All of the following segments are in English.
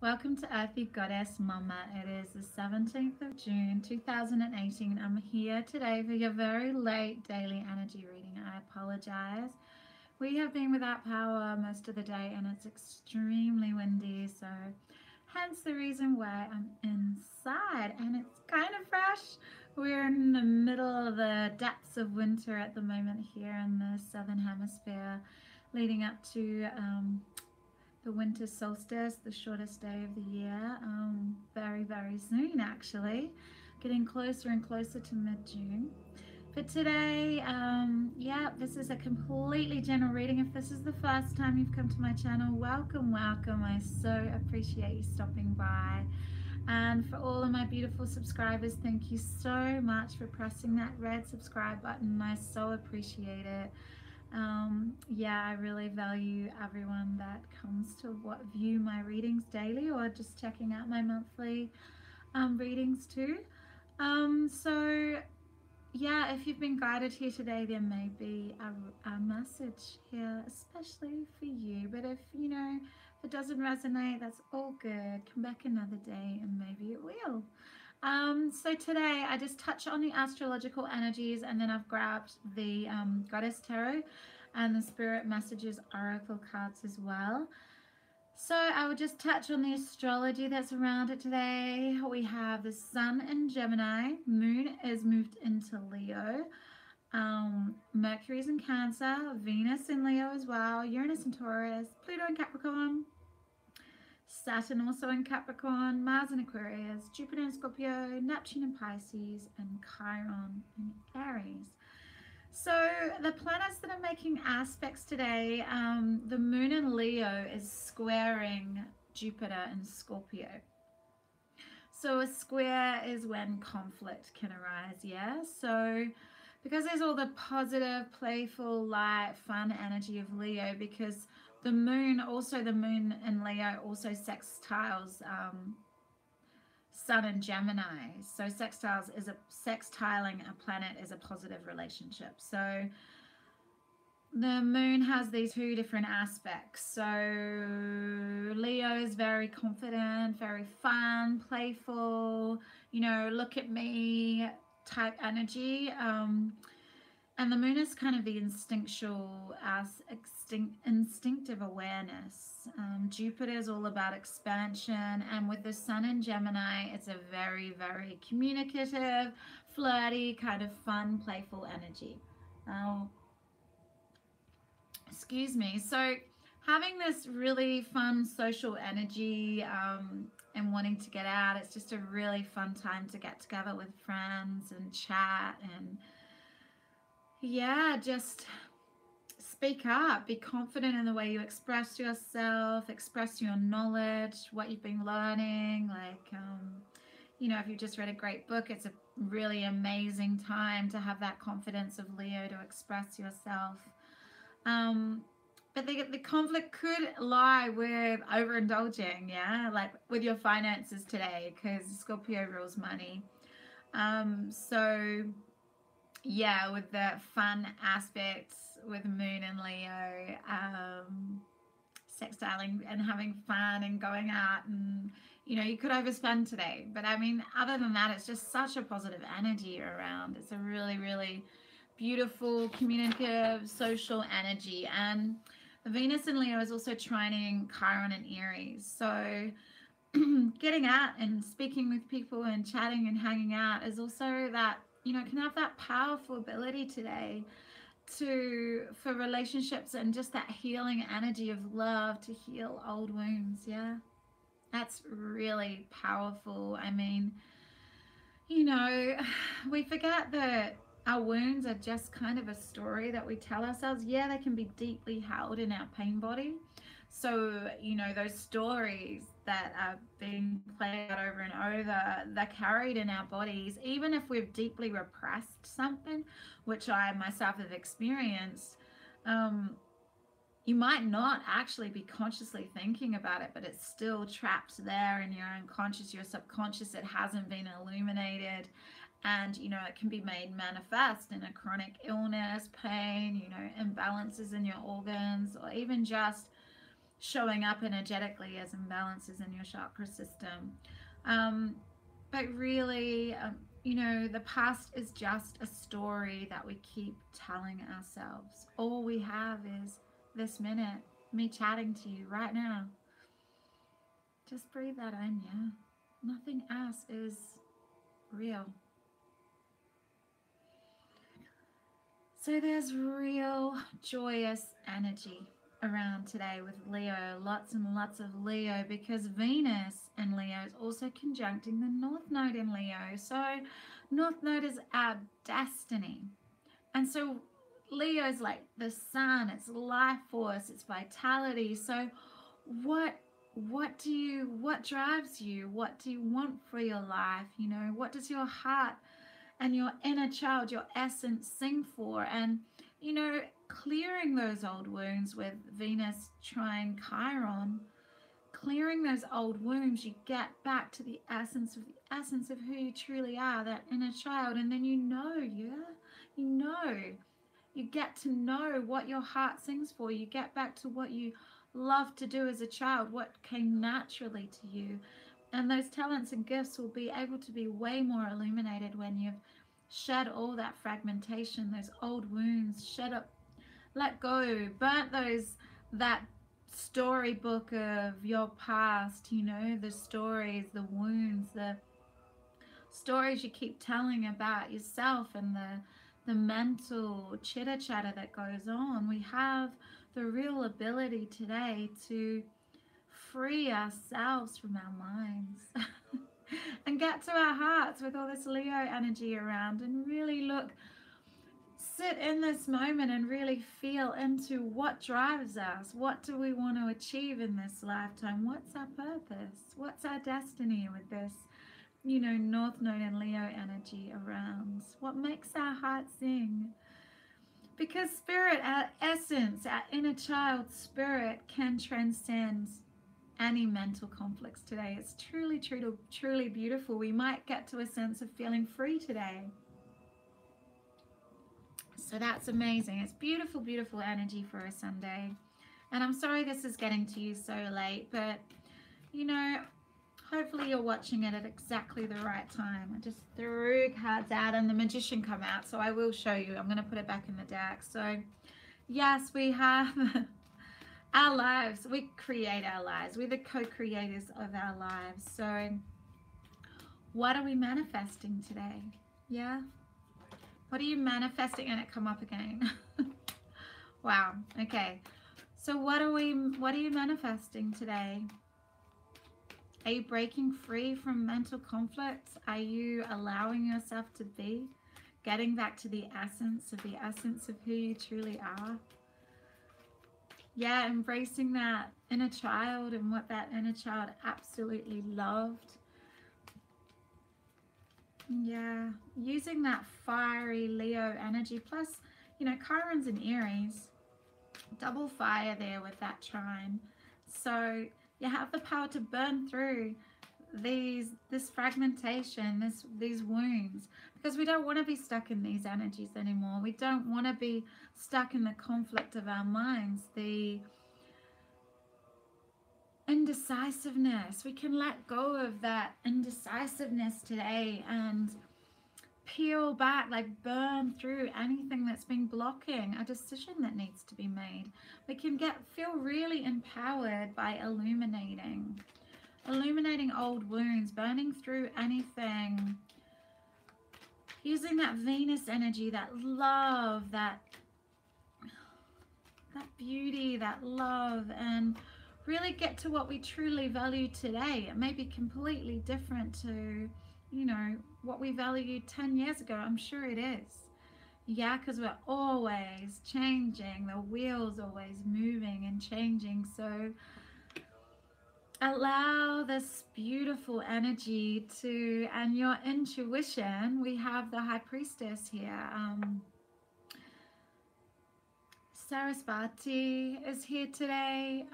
Welcome to Earthy Goddess Mama. It is the 17th of June 2018. I'm here today for your very late daily energy reading. I apologize. We have been without power most of the day and it's extremely windy, so hence the reason why I'm inside and it's kind of fresh. We're in the middle of the depths of winter at the moment here in the southern hemisphere, leading up to the winter solstice, the shortest day of the year, very soon actually, getting closer and closer to mid-June. But today, yeah, this is a completely general reading. If this is the first time you've come to my channel, welcome. I so appreciate you stopping by. And for all of my beautiful subscribers, thank you so much for pressing that red subscribe button. I so appreciate it. Yeah, I really value everyone that comes to view my readings daily or just checking out my monthly readings too. So yeah, if you've been guided here today, there may be a message here, especially for you. But if if it doesn't resonate, that's all good. Come back another day and maybe it will. So today I just touch on the astrological energies and then I've grabbed the Goddess Tarot and the Spirit Messages Oracle cards as well. So I will just touch on the astrology that's around it today. We have the Sun in Gemini, Moon is moved into Leo, Mercury's in Cancer, Venus in Leo as well, Uranus in Taurus, Pluto in Capricorn, Saturn also in Capricorn, Mars in Aquarius, Jupiter in Scorpio, Neptune in Pisces, and Chiron in Aries. So the planets that are making aspects today, the moon in Leo is squaring Jupiter in Scorpio. So a square is when conflict can arise, yeah? So because there's all the positive, playful, light, fun energy of Leo, because the moon in Leo also sextiles Sun and Gemini. So sextiling a planet is a positive relationship. So the moon has these two different aspects. So Leo is very confident, very fun, playful, look at me type energy. And the moon is kind of the instinctive awareness. Jupiter is all about expansion, and with the Sun in Gemini, it's a very communicative, flirty, kind of fun, playful energy. Excuse me. So having this really fun social energy and wanting to get out, it's just a really fun time to get together with friends and chat and yeah, just speak up, be confident in the way you express yourself, express your knowledge, what you've been learning. Like, if you just read a great book, it's a really amazing time to have that confidence of Leo to express yourself. But the conflict could lie with overindulging, yeah, like with your finances today, because Scorpio rules money. So yeah, with the fun aspects with Moon and Leo, sextiling and having fun and going out, and you could overspend today. But I mean, other than that, it's just such a positive energy around. It's a really beautiful, communicative, social energy. And the Venus in Leo is also trining Chiron and Aries. So getting out and speaking with people and chatting and hanging out is also that, can have that powerful ability today for relationships and just that healing energy of love to heal old wounds. Yeah, that's really powerful. I mean, we forget that our wounds are just kind of a story that we tell ourselves. Yeah, they can be deeply held in our pain body. So, those stories that are being played out over and over, they're carried in our bodies, even if we've deeply repressed something, which I myself have experienced. You might not actually be consciously thinking about it, but it's still trapped there in your unconscious, your subconscious. It hasn't been illuminated. And, it can be made manifest in a chronic illness, pain, imbalances in your organs, or even just showing up energetically as imbalances in your chakra system. But really, you know, the past is just a story that we keep telling ourselves. All we have is this minute, me chatting to you right now. Just breathe that in, yeah. Nothing else is real. So there's real joyous energy around today with Leo, lots and lots of Leo, because Venus in Leo is also conjuncting the North Node in Leo. So North Node is our destiny. And so Leo is like the sun, it's life force, it's vitality. So what drives you? What do you want for your life? You know, what does your heart and your inner child, your essence, sing for? And, you know, clearing those old wounds with Venus trine Chiron, clearing those old wounds, you get back to the essence of who you truly are, that inner child. And then you know, you get to know what your heart sings for. You get back to what you love to do as a child, what came naturally to you. And those talents and gifts will be able to be way more illuminated when you've shed all that fragmentation, those old wounds, shed up, let go, burnt that storybook of your past, you know, the stories, the wounds, the stories you keep telling about yourself, and the mental chitter chatter that goes on. We have the real ability today to free ourselves from our minds and get to our hearts with all this Leo energy around, and really sit in this moment and really feel into what drives us. What do we want to achieve in this lifetime? What's our purpose? What's our destiny with this, you know, North Node and Leo energy around? What makes our heart sing? Because spirit, our essence, our inner child spirit, can transcend any mental conflicts today. It's truly beautiful. We might get to a sense of feeling free today. So that's amazing. It's beautiful, beautiful energy for a Sunday. And I'm sorry this is getting to you so late, but, you know, hopefully you're watching it at exactly the right time. I just threw cards out and the Magician come out, so I will show you. I'm going to put it back in the deck. So, yes, we have our lives. We create our lives. We're the co-creators of our lives. So, what are we manifesting today? Yeah? What are you manifesting? And it come up again. Wow. Okay. So what are you manifesting today? Are you breaking free from mental conflicts? Are you allowing yourself to be? Getting back to the essence of who you truly are? Yeah, embracing that inner child and what that inner child absolutely loved. Yeah, using that fiery Leo energy, plus, you know, Chiron's in Aries, double fire there with that trine. So you have the power to burn through this fragmentation, these wounds, because we don't want to be stuck in these energies anymore. We don't want to be stuck in the conflict of our minds, the indecisiveness. We can let go of that indecisiveness today and peel back, like burn through anything that's been blocking a decision that needs to be made. We can feel really empowered by illuminating old wounds, burning through anything, using that Venus energy, that love, that beauty, that love, and really get to what we truly value today. It may be completely different to, you know, what we valued 10 years ago. I'm sure it is. Yeah, because we're always changing. The wheel's always moving and changing. So allow this beautiful energy to, and your intuition. We have the High Priestess here. Sarasvati is here today.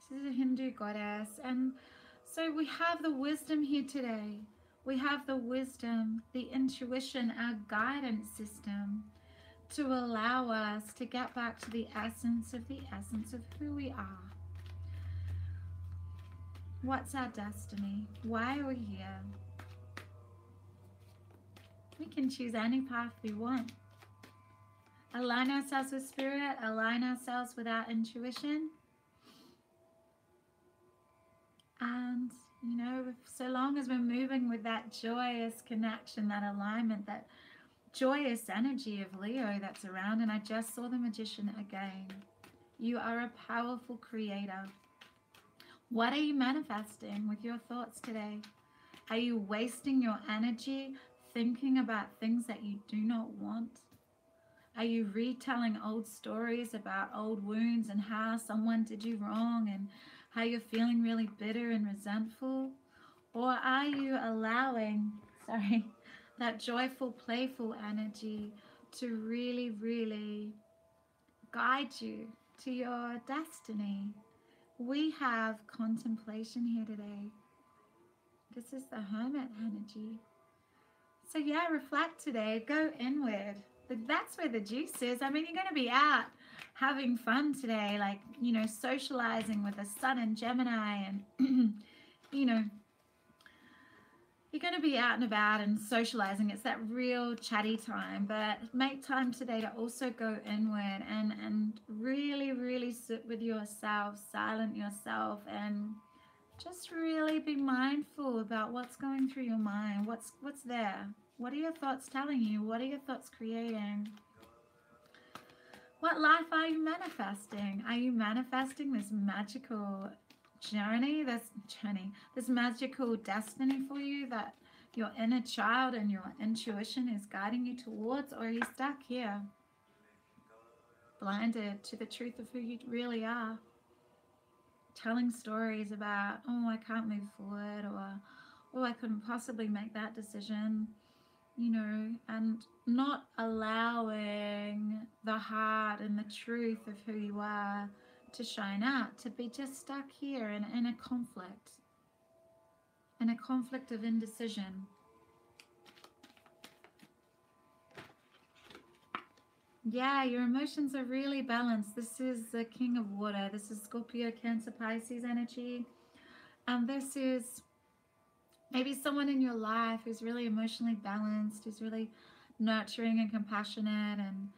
This is a Hindu goddess. And so we have the wisdom here today. We have the wisdom, the intuition, our guidance system to allow us to get back to the essence of who we are. What's our destiny? Why are we here? We can choose any path we want. Align ourselves with spirit, align ourselves with our intuition. And, you know, so long as we're moving with that joyous connection, that alignment, that joyous energy of Leo that's around. And I just saw the Magician again. You are a powerful creator. What are you manifesting with your thoughts today? Are you wasting your energy thinking about things that you do not want? Are you retelling old stories about old wounds and how someone did you wrong and how you're feeling really bitter and resentful? Or are you allowing, that joyful, playful energy to really, really guide you to your destiny? We have contemplation here today. This is the Hermit energy. So yeah, reflect today, go inward. That's where the juice is. I mean, you're going to be out having fun today, like, you know, socializing with the sun and Gemini, and, you know, you're going to be out and about and socializing. It's that real chatty time, but make time today to also go inward and really, really sit with yourself, silent yourself, and just really be mindful about what's going through your mind. What's there? What are your thoughts telling you? What are your thoughts creating? What life are you manifesting? Are you manifesting this magical journey, this magical destiny for you that your inner child and your intuition is guiding you towards? Or are you stuck here, blinded to the truth of who you really are, telling stories about, oh, I can't move forward, or oh, I couldn't possibly make that decision, you know, and not allowing the heart and the truth of who you are to shine out, to be just stuck here in a conflict of indecision. Yeah, your emotions are really balanced. This is the King of Water. This is Scorpio, Cancer, Pisces energy. And this is maybe someone in your life who's really emotionally balanced, who's really nurturing and compassionate and,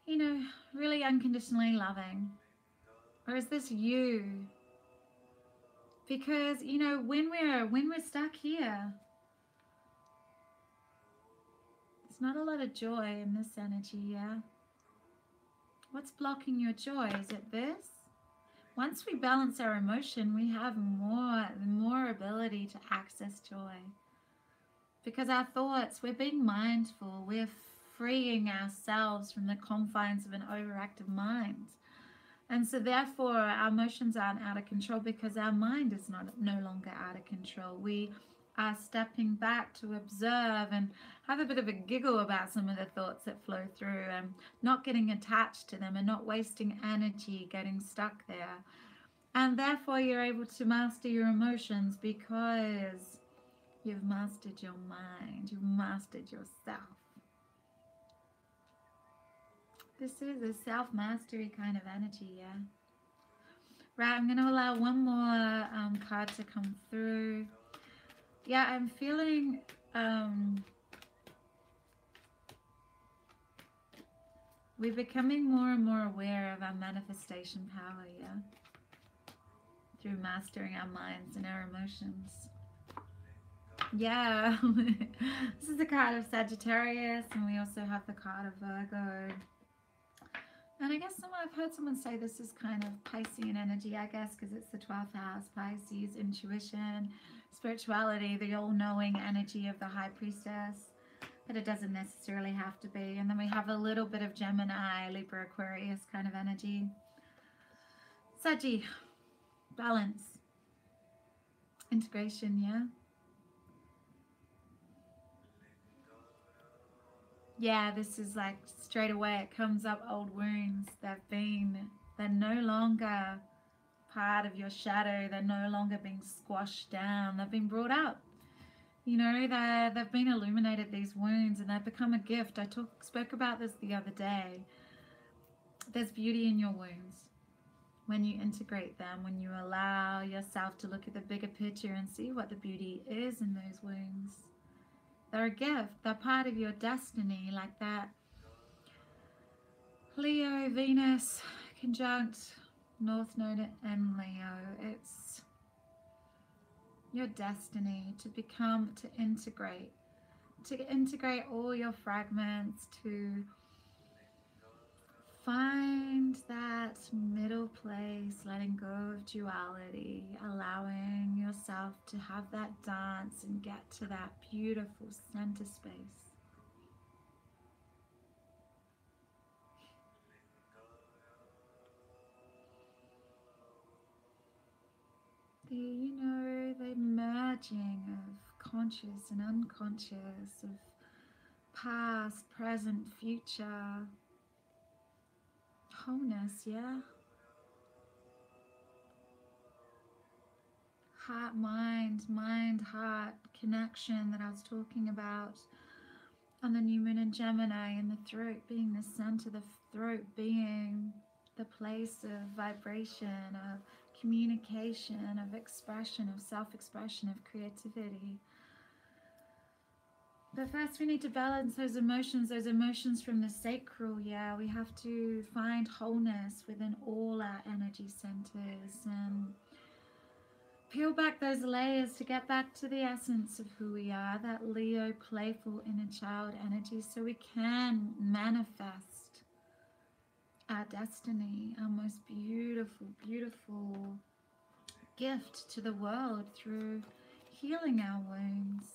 you know, really unconditionally loving. Or is this you? Because, you know, when we're stuck here, there's not a lot of joy in this energy, yeah? What's blocking your joy? Is it this? Once we balance our emotion, we have more ability to access joy. Because our thoughts, we're being mindful, we're freeing ourselves from the confines of an overactive mind. And so therefore our emotions aren't out of control because our mind is no longer out of control. We are stepping back to observe and have a bit of a giggle about some of the thoughts that flow through, and not getting attached to them and not wasting energy getting stuck there. And therefore you're able to master your emotions because you've mastered your mind, you've mastered yourself. This is a self-mastery kind of energy, yeah? Right, I'm going to allow one more card to come through. Yeah, I'm feeling we're becoming more and more aware of our manifestation power, yeah? Through mastering our minds and our emotions. Yeah, this is the card of Sagittarius, and we also have the card of Virgo. And I guess I've heard someone say this is kind of Piscean energy, I guess, because it's the 12th house, Pisces, intuition, spirituality, the all-knowing energy of the High Priestess. But it doesn't necessarily have to be. And then we have a little bit of Gemini, Libra, Aquarius kind of energy. Saggy, balance, integration, yeah? Yeah, this is like straight away it comes up, old wounds. They're no longer part of your shadow. They're no longer being squashed down. They've been brought out. You know, they've been illuminated, these wounds, and they've become a gift. I spoke about this the other day. There's beauty in your wounds. when you integrate them, when you allow yourself to look at the bigger picture and see what the beauty is in those wounds. They're a gift. They're part of your destiny, like that Leo, Venus conjunct North Node and Leo. It's your destiny to become, to integrate all your fragments, to find that middle place, letting go of duality, allowing yourself to have that dance and get to that beautiful center space. The merging of conscious and unconscious, of past, present, future, wholeness, yeah? Heart, mind, heart connection that I was talking about on the new moon in Gemini, and the throat being the center, the throat being the place of vibration, of communication, of expression, of self-expression, of creativity. But first we need to balance those emotions from the sacral, yeah. We have to find wholeness within all our energy centers and peel back those layers to get back to the essence of who we are, that Leo, playful inner child energy, so we can manifest our destiny, our most beautiful, beautiful gift to the world through healing our wounds,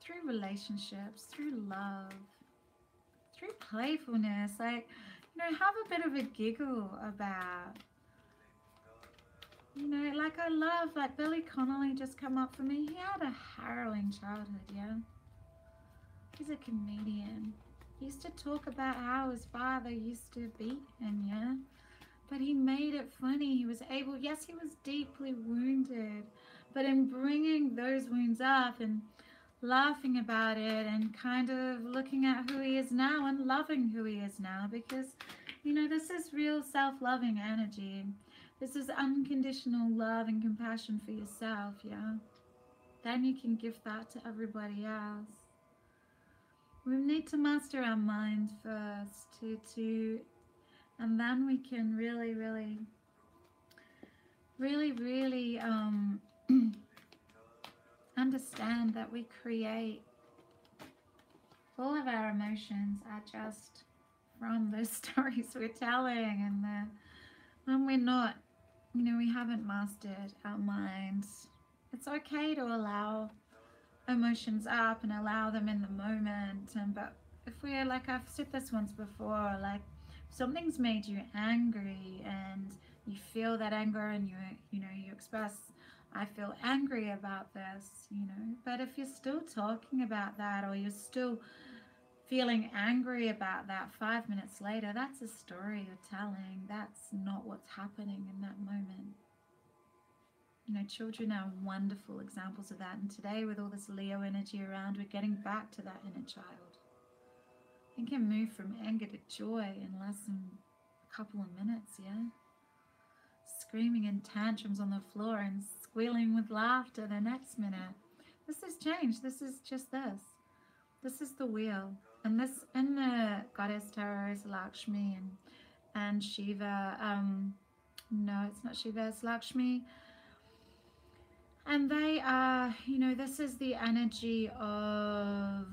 through relationships, through love, through playfulness. Like, have a bit of a giggle about, like I love, like Billy Connolly just come up for me. He had a harrowing childhood, yeah. He's a comedian. He used to talk about how his father used to beat him, yeah. But he made it funny. He was able, yes, he was deeply wounded, but in bringing those wounds up and laughing about it and kind of looking at who he is now and loving who he is now, because, this is real self-loving energy. This is unconditional love and compassion for yourself, yeah? Then you can give that to everybody else. We need to master our mind first, and then we can really understand that we create all of our emotions are just from those stories we're telling, and that when we're not, we haven't mastered our minds, it's okay to allow emotions up and allow them in the moment. But if we're like, I've said this once before, like something's made you angry and you feel that anger and you express, I feel angry about this, but if you're still talking about that, or you're still feeling angry about that 5 minutes later, that's a story you're telling. That's not what's happening in that moment. Children are wonderful examples of that. And today, with all this Leo energy around, we're getting back to that inner child. It can move from anger to joy in less than a couple of minutes, yeah? Screaming in tantrums on the floor and squealing with laughter the next minute. This has changed. This is just this. This is the wheel. And this, in the goddess tarot, is Lakshmi and Shiva. No, it's not Shiva, it's Lakshmi. And they are, this is the energy of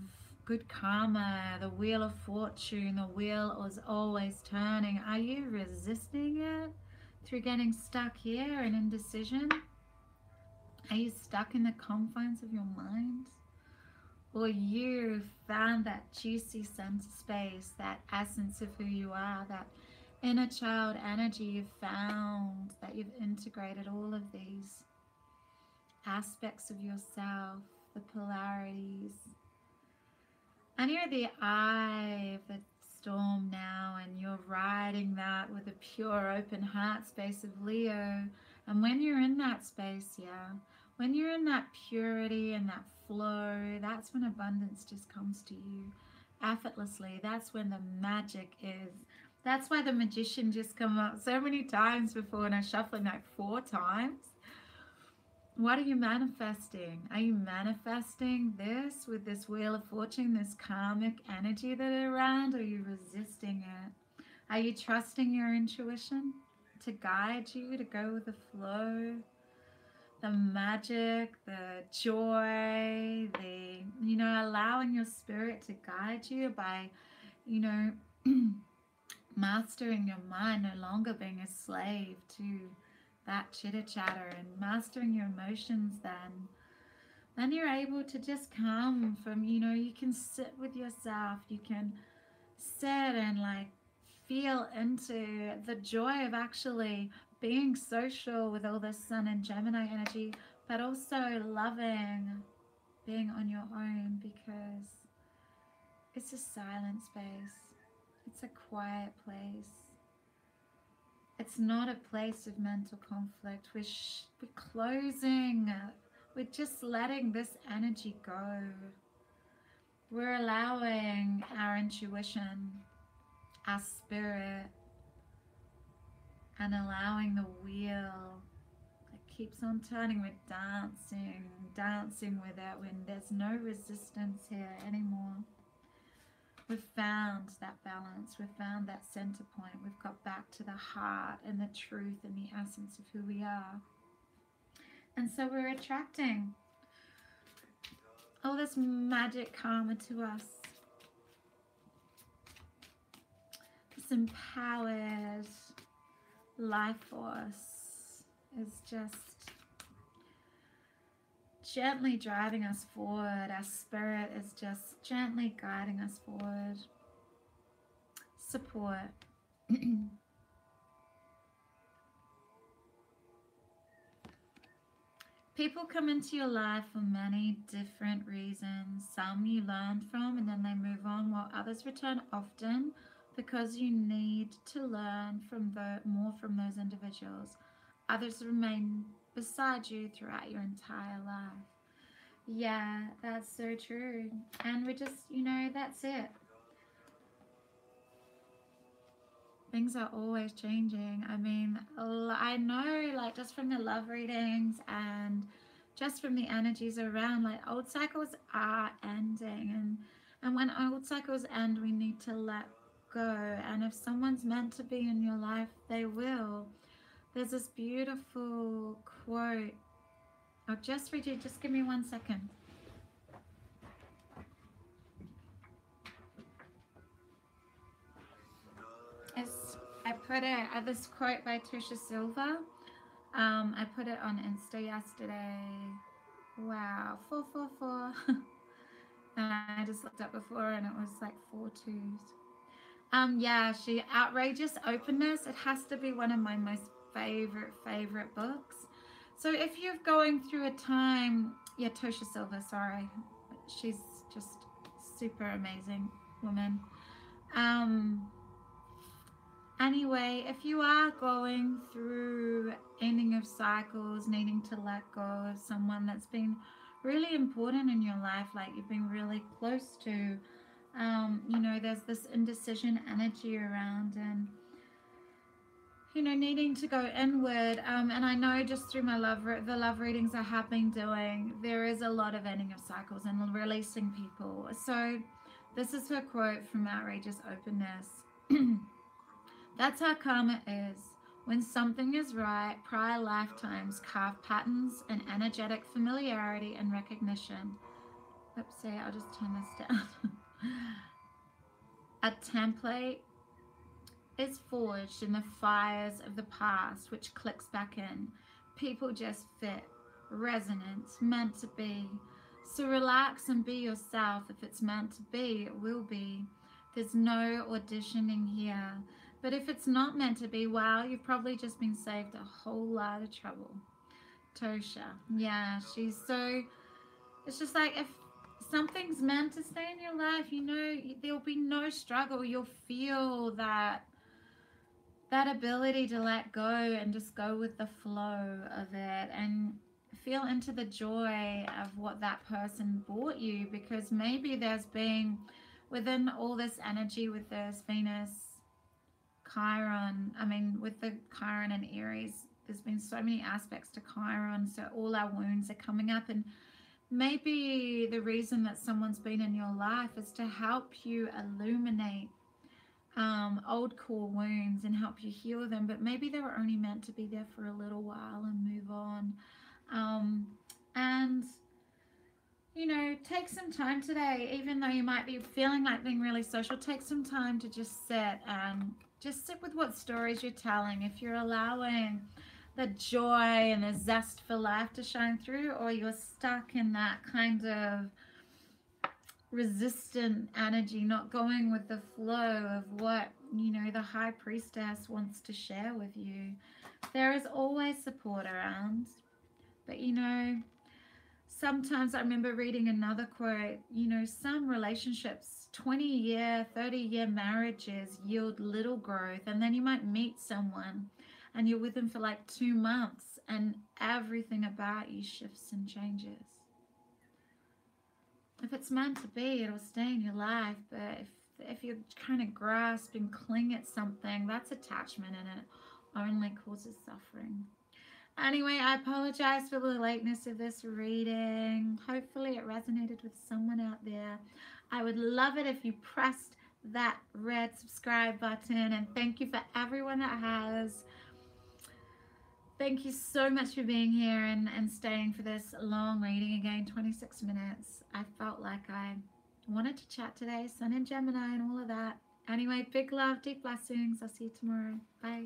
good karma, the wheel of fortune. The wheel is always turning. Are you resisting it through getting stuck here in indecision? Are you stuck in the confines of your mind? Or you found that juicy center space, that essence of who you are, that inner child energy you've found, that you've integrated all of these aspects of yourself, the polarities. And you're the eye of the storm now, and you're riding that with a pure open heart space of Leo. And when you're in that space, yeah, when you're in that purity and that flow, that's when abundance just comes to you effortlessly. That's when the magic is. That's why the Magician just come up so many times before, and I'm shuffling like 4 times. What are you manifesting? Are you manifesting this with this Wheel of Fortune, this karmic energy that are around? Or are you resisting it? Are you trusting your intuition to guide you, to go with the flow? The magic, the joy, the, allowing your spirit to guide you by, mastering your mind, no longer being a slave to that chitter chatter, and mastering your emotions. Then you're able to just come from, you can sit with yourself, you can sit and like feel into the joy of actually being social with all this Sun and Gemini energy, but also loving being on your own, because it's a silent space, it's a quiet place. It's not a place of mental conflict. We're closing. We're just letting this energy go. We're allowing our intuition, our spirit, and allowing the wheel that keeps on turning. We're dancing with it when there's no resistance here anymore. We've found that balance. We've found that center point. We've got back to the heart and the truth and the essence of who we are. And so we're attracting all this magic karma to us. This empowered life force is just gently driving us forward. Our spirit is just gently guiding us forward. Support. People come into your life for many different reasons. Some you learn from and then they move on, while others return often because you need to learn from more from those individuals. Others remain beside you throughout your entire life. Yeah, that's so true. And we just, that's it. Things are always changing. I mean, I know, like, just from the love readings and just from the energies around, like, old cycles are ending. And when old cycles end, we need to let go. And if someone's meant to be in your life, they will. There's this beautiful quote. I'll just read you. Just give me 1 second. I put it, this quote by Trisha Silva. I put it on Insta yesterday. Wow, 444. And I just looked up before and it was like 4 twos. Yeah, outrageous openness. It has to be one of my most favorite books. So if you're going through a time, yeah, Trisha Silva, sorry, she's just super amazing woman. Anyway, if you are going through ending of cycles, needing to let go of someone that's been really important in your life, like you've been really close to, there's this indecision energy around, and needing to go inward. And I know just through my the love readings I have been doing, there is a lot of ending of cycles and releasing people. So this is her quote from Outrageous Openness. That's how karma is. When something is right, prior lifetimes carve patterns and energetic familiarity and recognition. Oopsie, I'll just turn this down. A template is forged in the fires of the past, which clicks back in. People just fit. Resonance, meant to be. So relax and be yourself. If it's meant to be, it will be. There's no auditioning here. But if it's not meant to be, wow, you've probably just been saved a whole lot of trouble. Tosha. Yeah, she's so... It's just like, if something's meant to stay in your life, there'll be no struggle. You'll feel that ability to let go and just go with the flow of it, and feel into the joy of what that person brought you, because maybe there's been, within all this energy with this Venus Chiron, I mean, with the Chiron and Aries, there's been so many aspects to Chiron, so all our wounds are coming up, and maybe the reason that someone's been in your life is to help you illuminate old core wounds and help you heal them, but maybe they were only meant to be there for a little while and move on. And you know, take some time today, even though you might be feeling like being really social, take some time to just sit and just sit with what stories you're telling. If you're allowing the joy and the zest for life to shine through, or you're stuck in that kind of resistant energy, not going with the flow of what, you know, the high priestess wants to share with you. There is always support around. But you know, sometimes I remember reading another quote, you know, some relationships, 20-year, 30-year marriages yield little growth, and then you might meet someone and you're with them for like 2 months and everything about you shifts and changes. If it's meant to be, it'll stay in your life, but if you kind of grasp and cling at something, that's attachment, and it only causes suffering. Anyway, I apologize for the lateness of this reading. Hopefully it resonated with someone out there. I would love it if you pressed that red subscribe button, and thank you for everyone that has. Thank you so much for being here and staying for this long reading. Again, 26 minutes. I felt like I wanted to chat today. Sun in Gemini and all of that. Anyway, big love, deep blessings. I'll see you tomorrow. Bye.